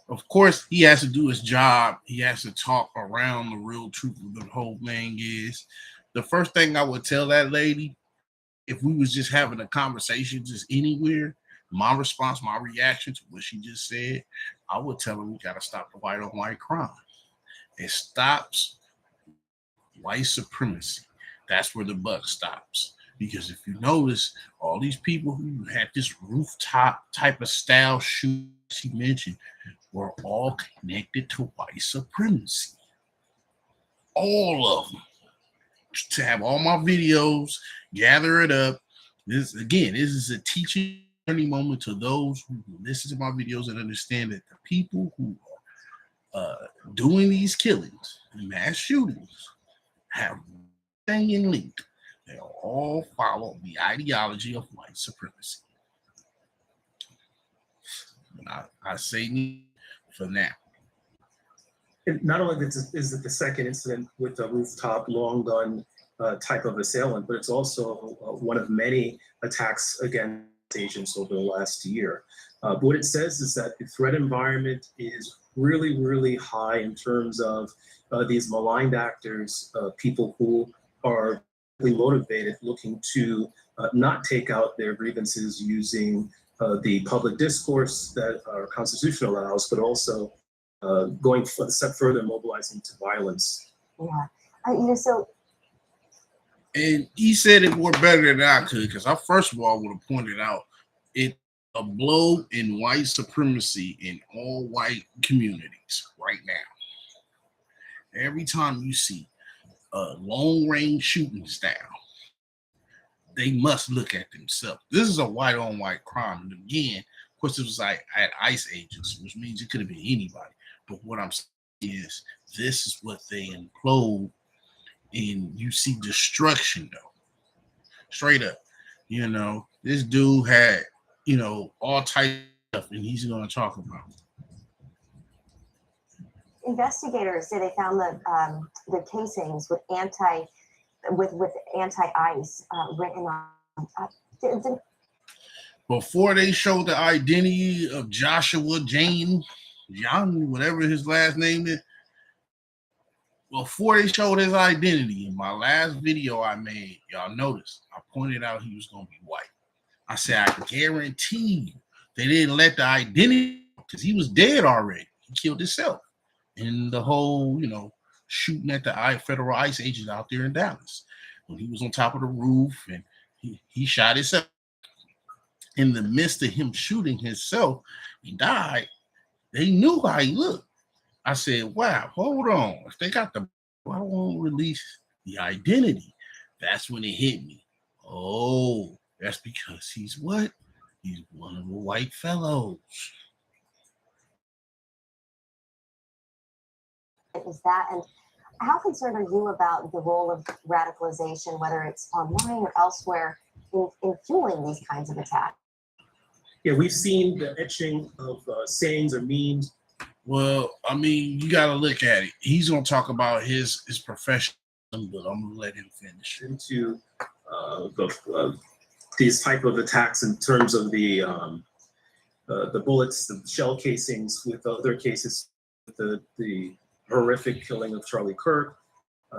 Of course, he has to do his job. He has to talk around the real truth of the whole thing is. The first thing I would tell that lady, if we was just having a conversation just anywhere, my response, my reaction to what she just said, I would tell her we gotta stop the white on white crime. It stops white supremacy. That's where the buck stops. Because if you notice, all these people who had this rooftop type of style shoot she mentioned were all connected to white supremacy. All of them. To have all my videos, gather it up. This again, this is a teaching learning moment to those who listen to my videos and understand that the people who are doing these killings and mass shootings have thing in linked. They all follow the ideology of white supremacy. I say for now. And not only is it the second incident with the rooftop long gun type of assailant, but it's also one of many attacks against agents over the last year. But what it says is that the threat environment is really, really high in terms of these maligned actors, people who are really motivated, looking to not take out their grievances using the public discourse that our Constitution allows, but also going a step further, mobilizing to violence. Yeah, so. And he said it more better than I could, because I first of all would have pointed out it a blow in white supremacy in all white communities right now. Every time you see a long range shooting style, they must look at themselves. This is a white on white crime. And again, of course, it was like at ICE agents, which means it could have been anybody. But what I'm saying is, this is what they implode, and you see destruction though. Straight up, this dude had, all types of stuff, and he's going to talk about. Investigators say they found the casings with anti-ice written on. Before they showed the identity of Joshua Jahn, whatever his last name is, before they showed his identity, in my last video I made, y'all noticed, I pointed out he was going to be white. I said, I guarantee you, they didn't let the identity, because he was dead already. He killed himself in the whole, shooting at the federal ICE agent out there in Dallas. When he was on top of the roof and he shot himself. In the midst of him shooting himself, he died. They knew how he looked. I said, wow, hold on. If they got why won't release the identity? That's when it hit me. Oh, that's because he's what? He's one of the white fellows. Is that, and how concerned are you about the role of radicalization, whether it's online or elsewhere, in fueling these kinds of attacks? Yeah, we've seen the etching of sayings or memes. Well, I mean, you got to look at it. He's going to talk about his profession, but I'm going to let him finish. Into these type of attacks in terms of the bullets, the shell casings, with other cases, the horrific killing of Charlie Kirk,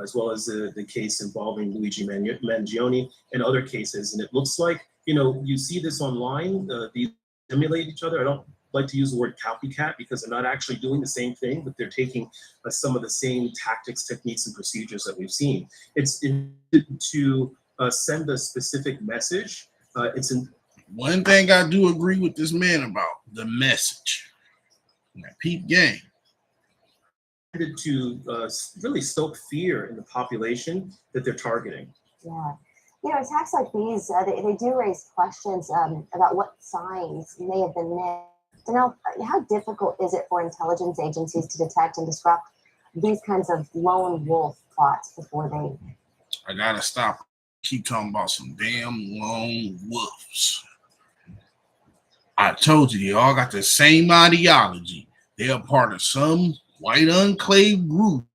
as well as the case involving Luigi Mangione and other cases. And it looks like, you see this online, these emulate each other. I don't like to use the word copycat because they're not actually doing the same thing, but they're taking some of the same tactics, techniques, and procedures that we've seen. It's to send a specific message. One thing I do agree with this man about, the message. Peep game. To really stoke fear in the population that they're targeting. Yeah. Attacks like these, they do raise questions about what signs may have been missed. How difficult is it for intelligence agencies to detect and disrupt these kinds of lone wolf plots before they... I gotta stop. Keep talking about some damn lone wolves. I told you, they all got the same ideology. They are part of some white enclave group.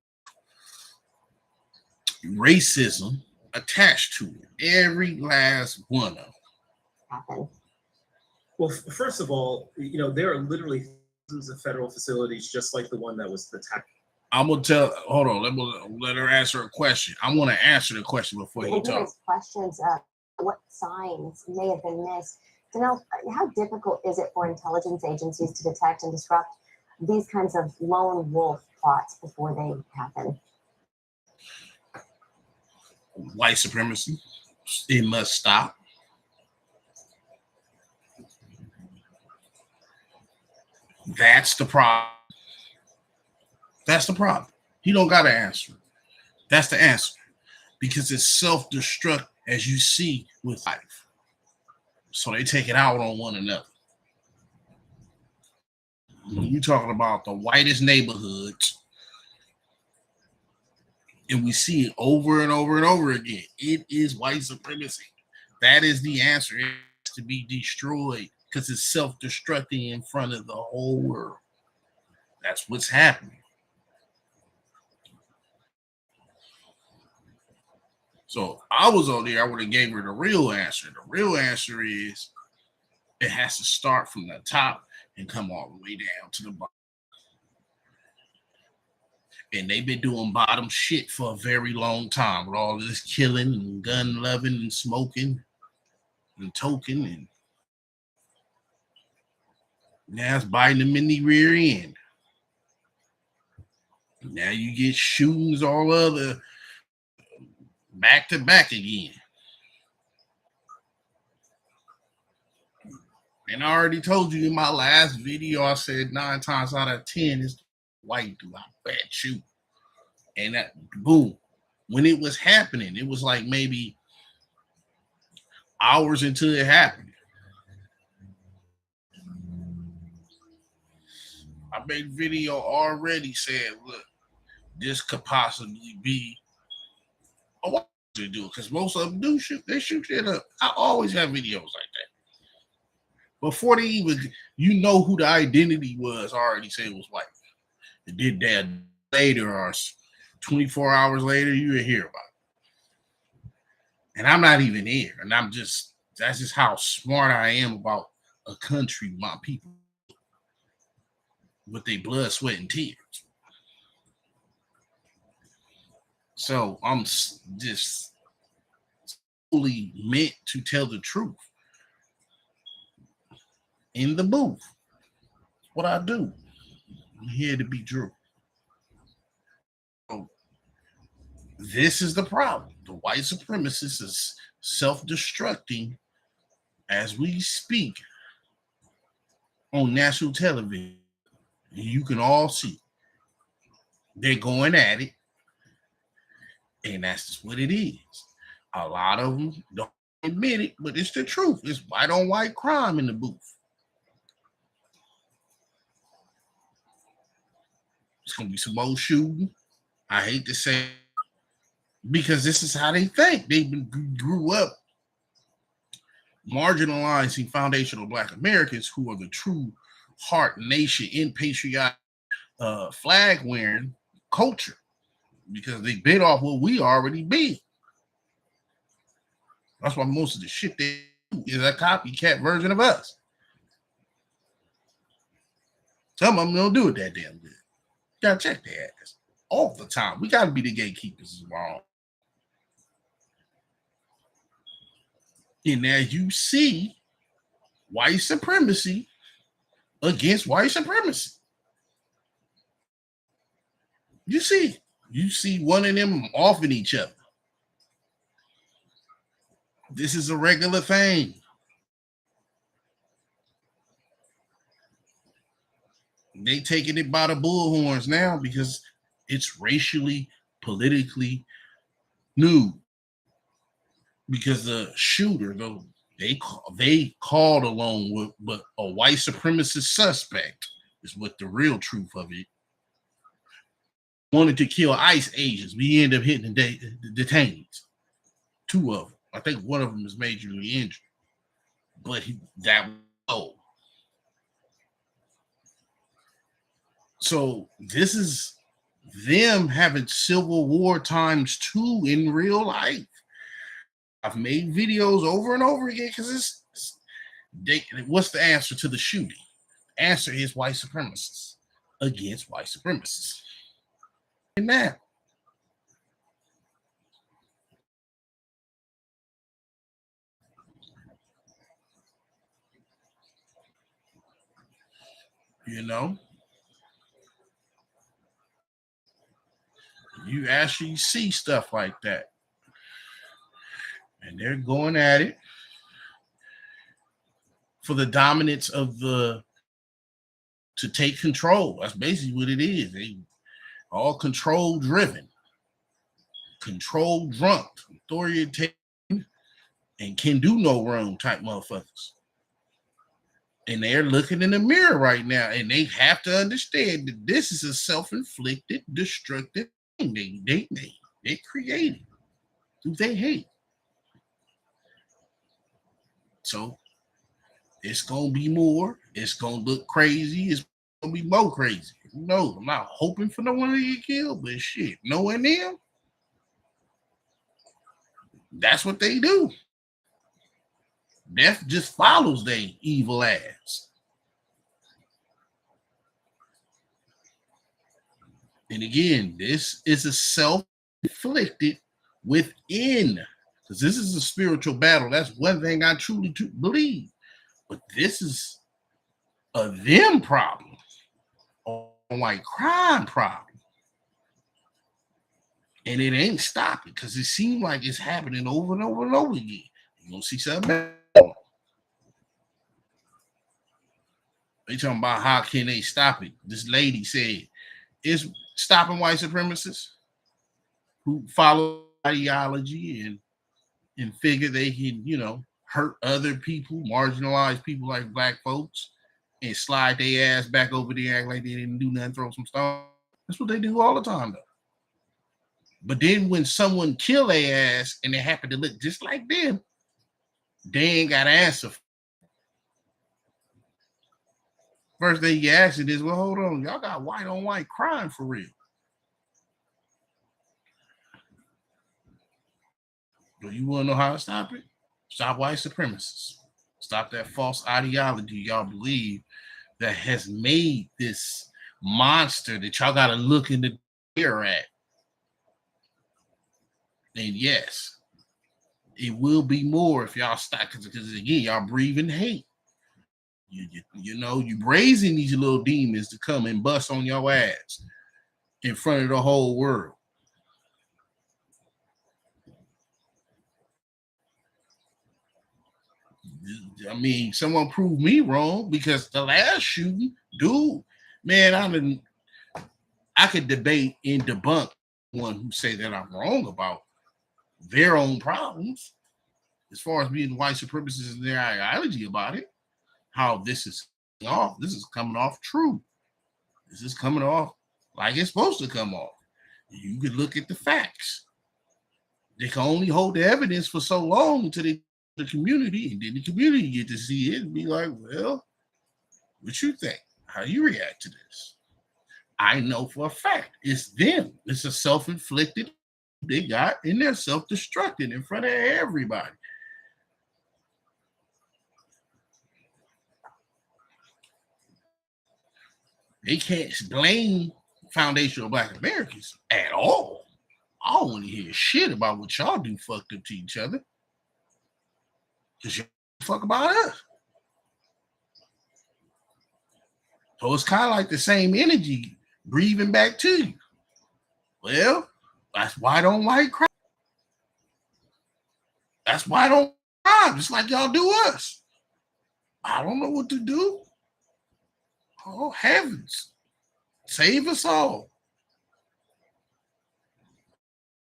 Racism attached to it. Every last one of them. Happen. Well, first of all, there are literally of federal facilities, just like the one that was attacked. I'm gonna tell. Hold on. Let her answer a question. I want to answer the question before They you do talk. raise questions of what signs may have been missed. Janelle, how difficult is it for intelligence agencies to detect and disrupt these kinds of lone wolf plots before they happen? White supremacy. It must stop. That's the problem. That's the problem. You don't got to answer. That's the answer. Because it's self-destruct, as you see with life. So they take it out on one another. You're talking about the whitest neighborhoods, and we see it over and over and over again. It is white supremacy. That is the answer. It has to be destroyed because it's self-destructing in front of the whole world. That's what's happening. So I was on there, I would have gave her the real answer. The real answer is it has to start from the top and come all the way down to the bottom. And they've been doing bottom shit for a very long time with all this killing and gun loving and smoking and toking, and now it's biting them in the rear end. Now you get shootings all other back to back again. And I already told you in my last video, I said 9 times out of 10 is white dude. I bet you. And that boom. When it was happening, it was like maybe hours until it happened. I made video already saying, look, this could possibly be a white to do it, because most of them do shoot. They shoot it up. I always have videos like that. Before they even, you know who the identity was, I already said it was white. It did that later or 24 hours later, you would hear about it. And I'm not even here. And that's just how smart I am about a country, my people, with their blood, sweat, and tears. So I'm just fully meant to tell the truth. In the booth, what I do, I'm here to be Drew. So this is the problem. The white supremacist is self-destructing as we speak on national television. And you can all see they're going at it, and that's just what it is. A lot of them don't admit it, but it's the truth. It's white on white crime in the booth. It's gonna be some more shooting. I hate to say it, because this is how they think. They grew up marginalizing foundational Black Americans who are the true heart nation in patriotic flag wearing culture, because they bit off what we already been. That's why most of the shit they do is a copycat version of us. Some of them don't do it that damn good. You gotta check their ass all the time. We gotta be the gatekeepers of our own. And as you see, white supremacy against white supremacy. You see one of them offing each other. This is a regular thing. They taking it by the bullhorns now because it's racially, politically new. Because the shooter, though, they called along but a white supremacist suspect is what the real truth of it. Wanted to kill ICE agents. We end up hitting the detainees. 2 of them. I think one of them is majorly injured. But that was low. So this is them having Civil War ×2 in real life. I've made videos over and over again because what's the answer to the shooting? answer is white supremacists against white supremacists. And now, you know, you actually see stuff like that. And they're going at it for the dominance of to take control. That's basically what it is. They all control driven, control drunk, authoritative, and can do no wrong type motherfuckers. And they're looking in the mirror right now, and they have to understand that this is a self-inflicted, destructive thing they made. They created who they hate. So it's gonna be more. It's gonna look crazy. It's gonna be more crazy. Who knows? I'm not hoping for no one to get killed, but shit, knowing them, that's what they do. Death just follows their evil ass. And again, this is a self-inflicted within, because this is a spiritual battle. That's one thing I truly believe. But this is a them problem, a white crime problem. And it ain't stopping because it seems like it's happening over and over and over again. You're going to see something else. They talking about how can they stop it. This lady said, it's stopping white supremacists who follow ideology and figure they can, hurt other people, marginalize people like black folks, and slide their ass back over there, act like they didn't do nothing, throw some stones. That's what they do all the time, though. But then when someone kill their ass and they happen to look just like them, they ain't got an answer. First thing you ask it is, well, hold on, y'all got white on white crime for real. Do you want to know how to stop it? Stop white supremacists. Stop that false ideology y'all believe that has made this monster that y'all got to look in the mirror at. And yes, it will be more if y'all stop, because again, y'all breathing hate. You raising these little demons to come and bust on your ass in front of the whole world. I mean, someone proved me wrong, because the last shooting, dude, man, I could debate and debunk one who say that I'm wrong about their own problems as far as being white supremacists and their ideology about it. How this is coming off true. This is coming off like it's supposed to come off. You could look at the facts. They can only hold the evidence for so long until the community, and then the community get to see it and be like, well, what you think? How do you react to this? I know for a fact it's them. It's a self-inflicted they got, and they're self-destructing in front of everybody. They can't blame foundational Black Americans at all. I don't want to hear shit about what y'all do fucked up to each other, because you fuck about us. So it's kind of like the same energy breathing back to you. Well, that's white on white crime. That's white on crime, just like y'all do us. I don't know what to do. Oh, heavens. Save us all.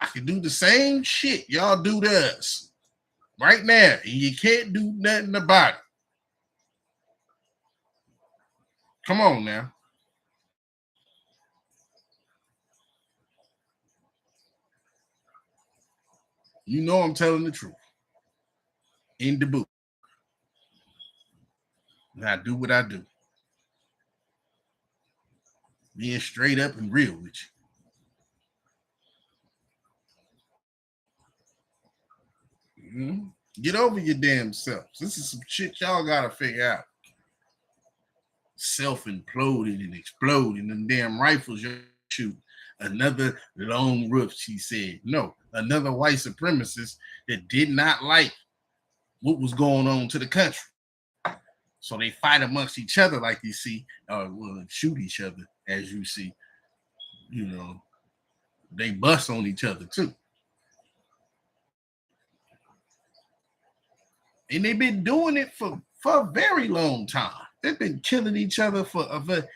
I can do the same shit y'all do to us right now, and you can't do nothing about it. Come on now. You know I'm telling the truth. In the book. And I do what I do. Being straight up and real with you. Mm-hmm. Get over your damn selves. This is some shit y'all gotta figure out. self-imploded and exploded. Them damn rifles you shoot. Another lone wolf, she said. No, another white supremacist that did not like what was going on to the country. So they fight amongst each other like you see, or shoot each other as you see. You know, they bust on each other too. And they've been doing it for a very long time. They've been killing each other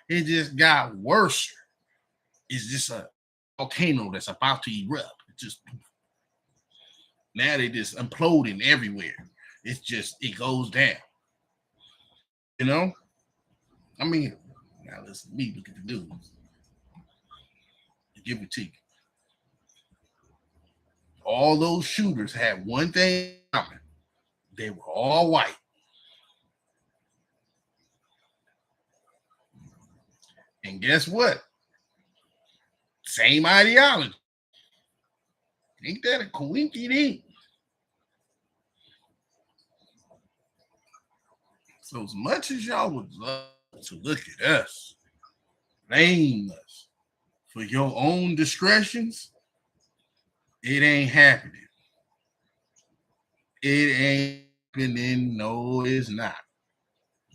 it just got worse. It's just a volcano that's about to erupt. It just now they just imploding everywhere. It's just it goes down. You know? I mean, now listen to me look at the news. Give it to you. All those shooters had one thing in common. They were all white. And guess what? Same ideology. Ain't that a coinky-dink? So as much as y'all would love to look at us, blame us for your own discretions, it ain't happening. It ain't happening. No, it's not.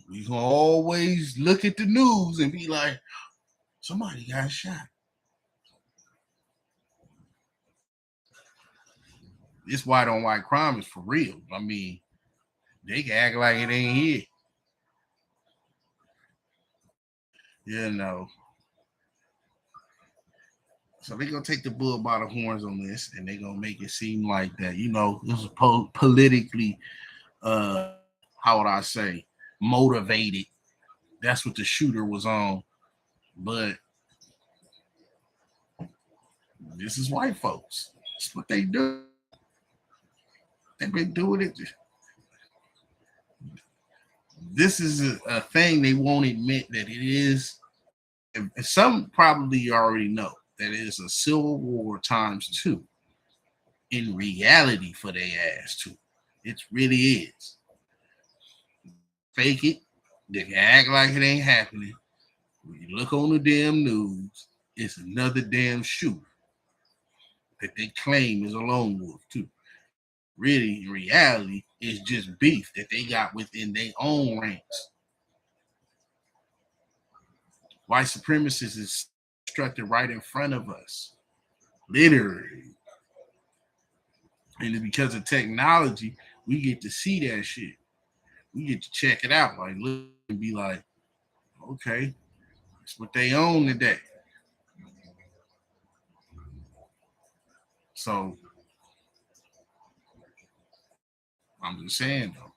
We gonna always look at the news and be like, somebody got shot. This white on white crime is for real. I mean, they can act like it ain't here. You know. So they gonna take the bull by the horns on this, and they gonna make it seem like that, you know, this is politically, how would I say, motivated. That's what the shooter was on. But this is white folks. That's what they do. They've been doing it. This is a thing they won't admit that it is. And some probably already know that it is a civil war times two. In reality, for their ass too. It really is. Fake it. They can act like it ain't happening. When you look on the damn news, it's another damn shooter that they claim is a lone wolf too. Really, in reality, it's just beef that they got within their own ranks. White supremacists is constructed right in front of us, literally. And it's because of technology, we get to see that shit. We get to check it out, like look and be like, okay, that's what they own today. So I'm just saying though.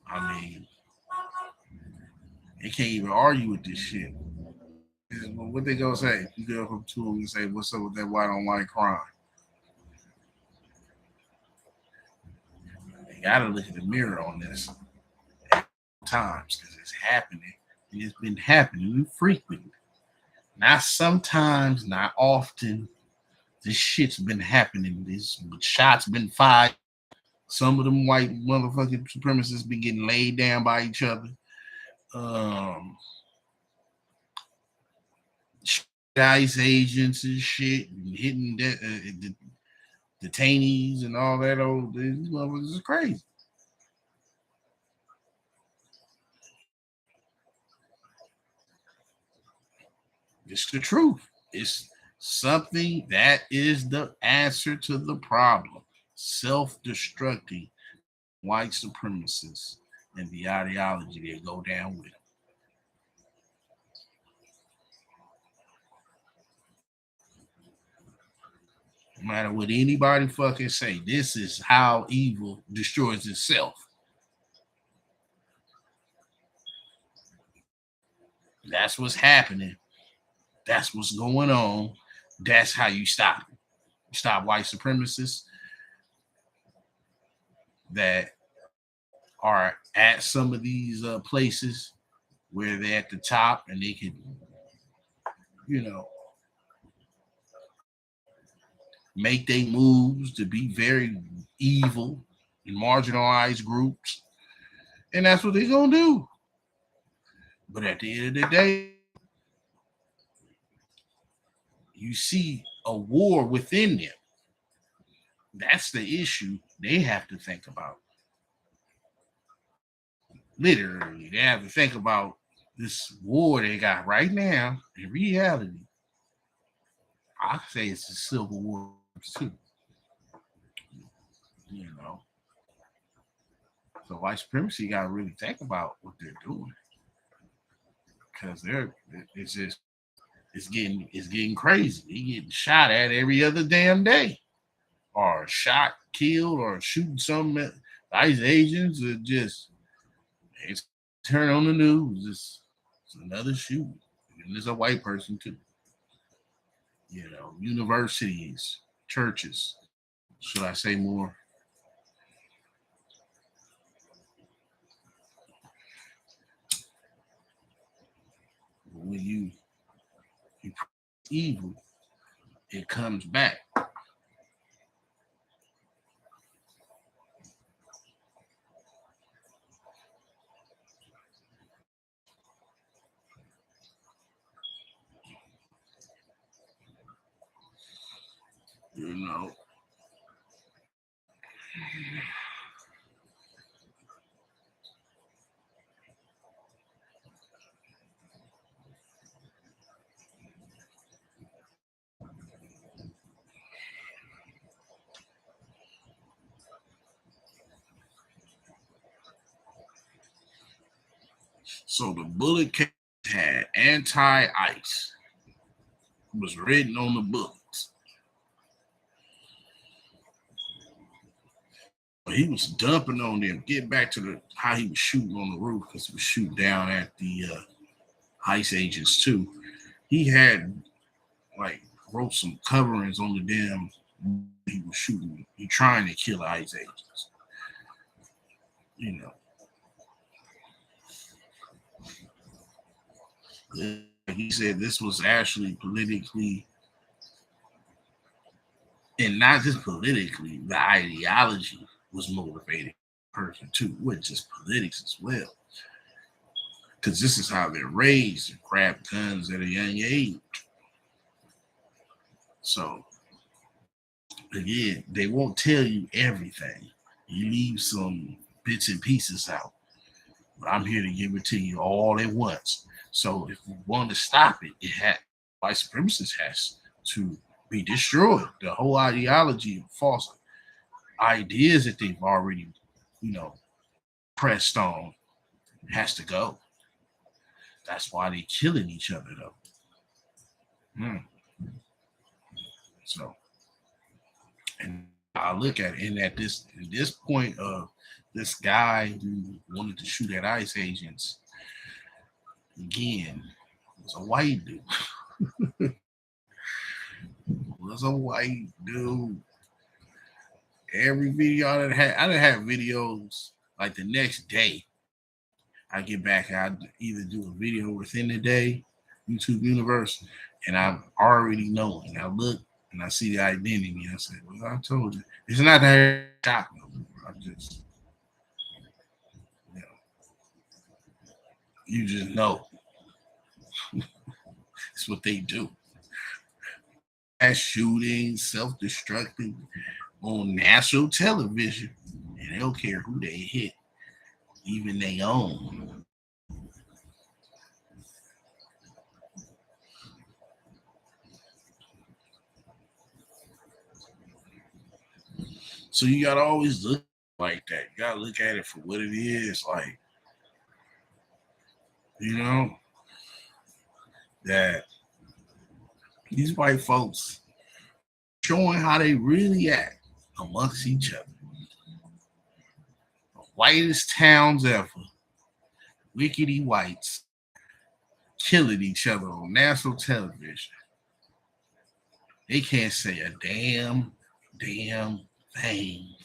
I mean, they can't even argue with this shit. What they gonna say? You go up to them and say, "What's up with that white on white crime?" They gotta look in the mirror on this at times because it's happening. And it's been happening frequently. Not sometimes, not often. This shit's been happening. This shots been fired. Some of them white motherfucking supremacists been getting laid down by each other. ICE agents and shit, and hitting detainees and all that. These motherfuckers is crazy. It's the truth. It's something that is the answer to the problem. Self-destructing white supremacists and the ideology that go down with it. No matter what anybody fucking say, this is how evil destroys itself. That's what's happening. That's what's going on. That's how you stop it. You stop white supremacists that are at some of these places where they're at the top and they can, you know, make their moves to be very evil and marginalized groups. And that's what they're going to do. But at the end of the day, you see a war within them. That's the issue they have to think about. Literally, they have to think about this war they got right now. In reality, I say it's a civil war too. You know, so white supremacy got to really think about what they're doing because it's getting crazy. They getting shot at every other damn day, or shot, killed, or shooting some ICE agents, or just it's turn on the news. It's another shooting, and there's a white person too. You know, universities, churches. Should I say more? When you evil, it comes back. You know. So the bullet case had anti-ice. It was written on the bullets. He was dumping on them. Get back to how he was shooting on the roof because he was shooting down at the ICE agents too. He had like wrote some coverings on the damn. He was shooting. He trying to kill the ICE agents. You know. He said this was actually politically, and not just politically, the ideology was motivating person too, with just politics as well. Because this is how they're raised and grab guns at a young age. So again, they won't tell you everything. You leave some bits and pieces out. But I'm here to give it to you all at once. So if we want to stop it, white supremacists has to be destroyed. The whole ideology of false ideas that they've already, pressed on has to go. That's why they're killing each other though. So, and I look at it, and at this point of this guy who wanted to shoot at ICE agents, again, was a white dude. Was a white dude. Every video I done had videos like the next day. I get back, I either do a video within the day, YouTube universe, and I'm already knowing. I look and I see the identity. I said, well, I told you. It's not that shock no more. I just, you just know. It's what they do. Mass shooting, self-destructing on national television, and they don't care who they hit, even they own. So you gotta always look like that. You gotta look at it for what it is, like, that these white folks showing how they really act amongst each other. The whitest towns ever, wickedy whites, killing each other on national television. They can't say a damn thing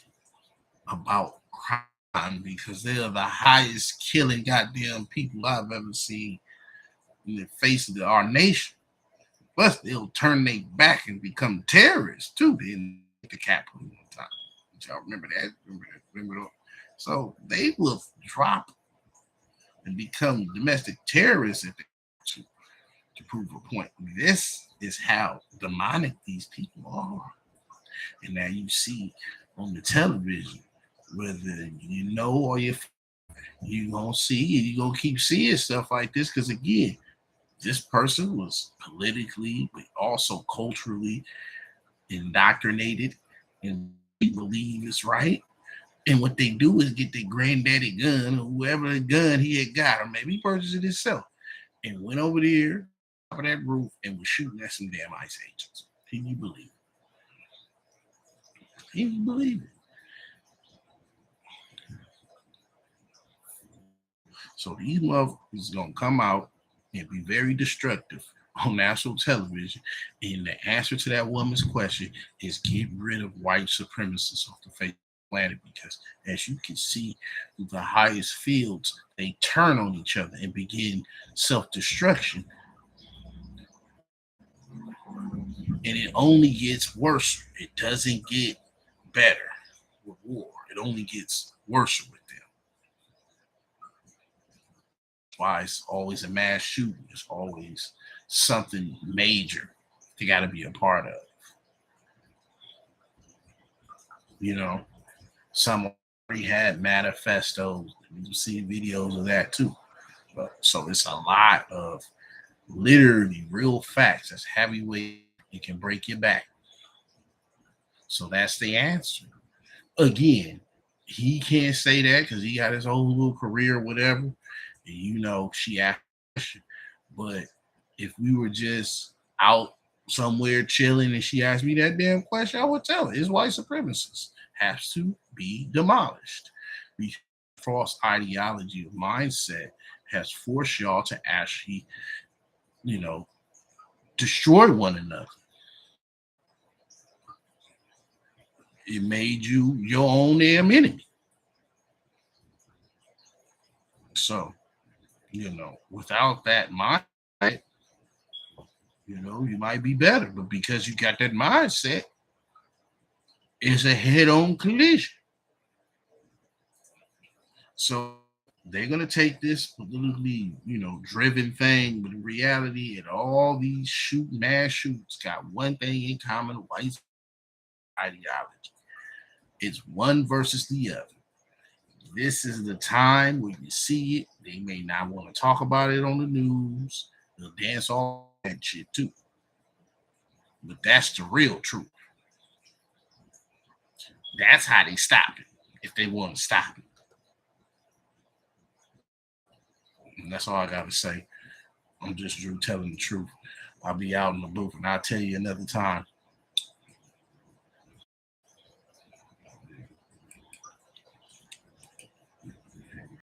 about crime because they're the highest killing goddamn people I've ever seen in the face of our nation. Plus, they'll turn their back and become terrorists too. In the Capitol one time. Y'all remember that? Remember that? So they will drop and become domestic terrorists if they want to prove a point. This is how demonic these people are. And now you see on the television, whether you know or you gonna see and you gonna keep seeing stuff like this, because again, this person was politically but also culturally indoctrinated and they believe it's right. And what they do is get their granddaddy gun or whoever gun he had got, or maybe he purchased it himself, and went over there top of that roof and was shooting at some damn ICE agents. Can you believe it? Can you believe it? So these motherfuckers gonna come out and be very destructive on national television. And the answer to that woman's question is get rid of white supremacists off the face of the planet, because as you can see, the highest fields, they turn on each other and begin self-destruction. And it only gets worse. It doesn't get better with war. It only gets worse with them. Why it's always a mass shooting. It's always something major they got to be a part of. You know, some already had manifestos. You see videos of that too. So it's a lot of literally real facts. That's heavyweight. It can break your back. So that's the answer. Again, he can't say that because he got his whole little career, whatever. And you know, she asked, but if we were just out somewhere chilling and she asked me that damn question, I would tell her it's white supremacists has to be demolished. The false ideology of mindset has forced y'all to actually, you know, destroy one another. It made you your own damn enemy. So, you know, without that mindset, you know, you might be better. But because you got that mindset, it's a head-on collision. So they're gonna take this politically, you know, driven thing, but in reality, and all these mass shoots got one thing in common: white ideology. It's one versus the other. This is the time where you see it. They may not want to talk about it on the news. They'll dance all that shit too. But that's the real truth. That's how they stop it, if they want to stop it. And that's all I got to say. I'm just Drew telling the truth. I'll be out in the booth and I'll tell you another time.